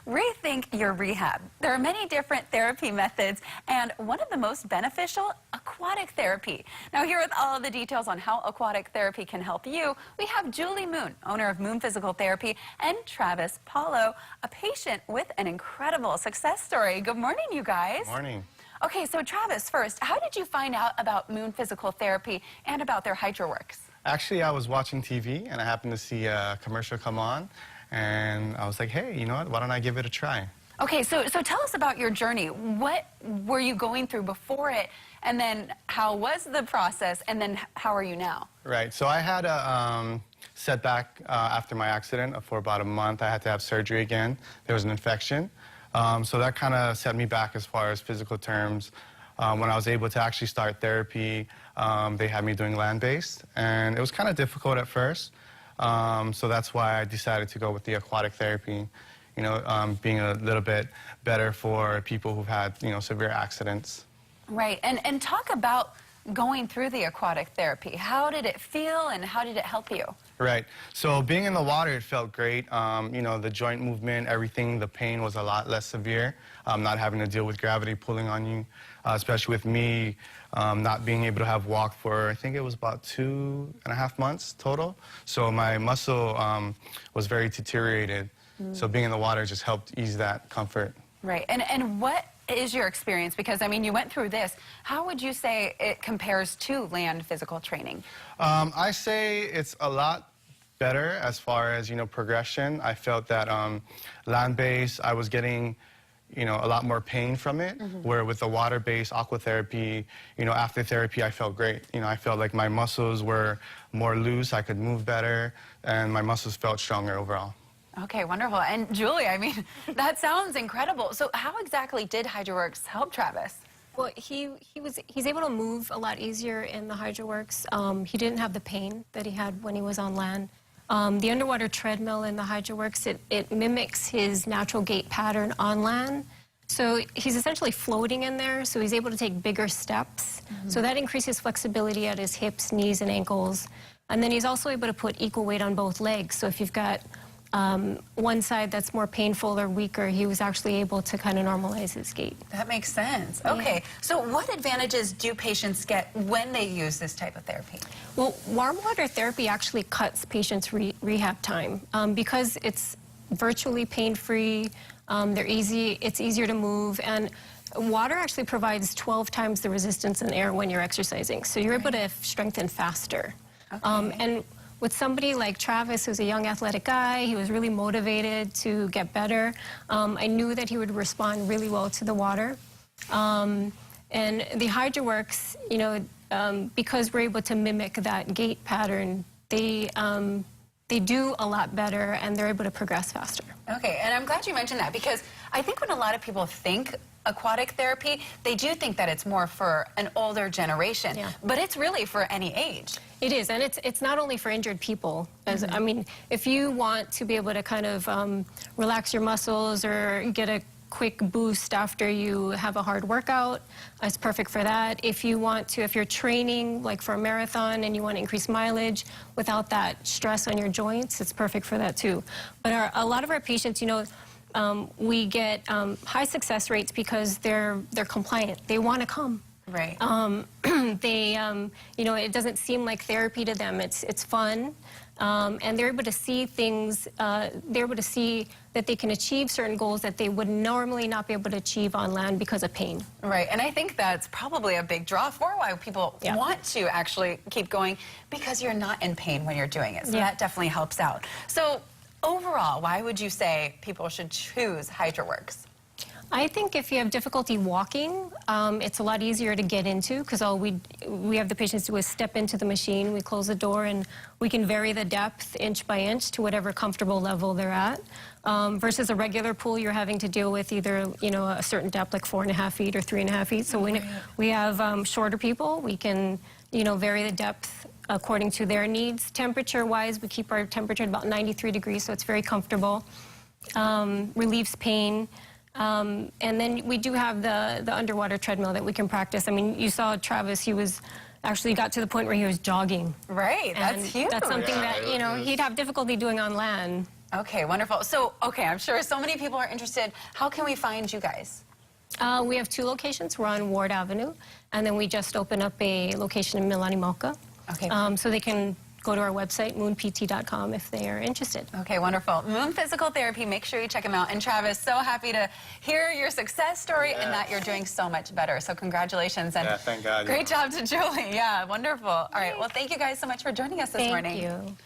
Rethink your rehab. There are many different therapy methods, and one of the most beneficial, aquatic therapy. Now, here with all of the details on how aquatic therapy can help you, we have Julie Moon, owner of Moon Physical Therapy, and Travis Paulo, a patient with an incredible success story. Good morning, you guys. Good morning. Okay, so Travis, first, how did you find out about Moon Physical Therapy and about their HydroWorks? Actually, I was watching TV, and I happened to see a commercial come on, and I was like, hey, you know what, why don't I give it a try? Okay, so tell us about your journey. What were you going through before it, and then how was the process, and then how are you now? Right, so I had a setback after my accident for about a month. I had to have surgery again. There was an infection. So that kind of set me back as far as physical terms. When I was able to actually start therapy, they had me doing land-based, and it was kind of difficult at first. So that's why I decided to go with the aquatic therapy, you know, being a little bit better for people who've had, you know, severe accidents. Right, and talk about going through the aquatic therapy. How did it feel, and how did it help you? Right, so being in the water, it felt great. You know, the joint movement, everything, the pain was a lot less severe. Not having to deal with gravity pulling on you, especially with me not being able to have walked for, I think it was about 2.5 months total. So my muscle was very deteriorated. So being in the water just helped ease that comfort. Right, and what is your experience? Because, I mean, you went through this. How would you say it compares to land physical training? I say it's a lot better as far as, you know, progression. I felt that land-based, I was getting, you know, a lot more pain from it, where with the water-based aquatherapy, you know, after therapy, I felt great. You know, I felt like my muscles were more loose, I could move better, and my muscles felt stronger overall. Okay, wonderful. And Julie, I mean, that sounds incredible. So how exactly did HydroWorks help Travis? Well, he's able to move a lot easier in the HydroWorks. He didn't have the pain that he had when he was on land. The underwater treadmill in the HydroWorks, it mimics his natural gait pattern on land. So he's essentially floating in there, so he's able to take bigger steps. So that increases flexibility at his hips, knees, and ankles. And then he's also able to put equal weight on both legs. So if you've got one side that's more painful or weaker, he was actually able to kind of normalize his gait. That makes sense. Okay, so what advantages do patients get when they use this type of therapy? Well, warm water therapy actually cuts patients' rehab time because it's virtually pain-free, it's easier to move, and water actually provides 12 times the resistance in air when you're exercising, so you're able to strengthen faster. Okay. And with somebody like Travis, who's a young athletic guy, he was really motivated to get better. I knew that he would respond really well to the water. And the HydroWorks, you know, because we're able to mimic that gait pattern, they do a lot better, and they're able to progress faster. Okay, and I'm glad you mentioned that, because I think when a lot of people think aquatic therapy, they do think that it's more for an older generation, but it's really for any age. It is, and it's not only for injured people. I mean, if you want to be able to kind of relax your muscles or get a quick boost after you have a hard workout, it's perfect for that. If you want to, if you're training like for a marathon and you want to increase mileage without that stress on your joints, it's perfect for that too. But a lot of our patients, you know, we get high success rates because they're compliant. They want to come. Right. You know, it doesn't seem like therapy to them. It's fun, and they're able to see things. They're able to see that they can achieve certain goals that they would normally not be able to achieve on land because of pain. Right, and I think that's probably a big draw for why people want to actually keep going, because you're not in pain when you're doing it. So that definitely helps out. So overall, why would you say people should choose HydroWorks? I think if you have difficulty walking, it's a lot easier to get into, because all we have the patients do is step into the machine, we close the door, and we can vary the depth inch by inch to whatever comfortable level they're at. Versus a regular pool, you're having to deal with either, you know, a certain depth like 4.5 feet or 3.5 feet. So when we have shorter people, we can, you know, vary the depth according to their needs. Temperature-wise, we keep our temperature at about 93 degrees, so it's very comfortable. Relieves pain. And then we do have the underwater treadmill that we can practice. I mean, you saw Travis, he was actually got to the point where he was jogging. Right, that's huge. That's something that, you know, he'd have difficulty doing on land. Okay, wonderful. So, okay, I'm sure so many people are interested. How can we find you guys? We have 2 locations. We're on Ward Avenue, and then we just opened up a location in Milani Mocha. Okay. So they can go to our website, moonpt.com, if they are interested. Okay, wonderful. Moon Physical Therapy, make sure you check them out. And Travis, so happy to hear your success story and that you're doing so much better. So congratulations. And Yeah, thank God. Great job to Julie. Yeah, wonderful. All right, well, thank you guys so much for joining us this morning. Thank you.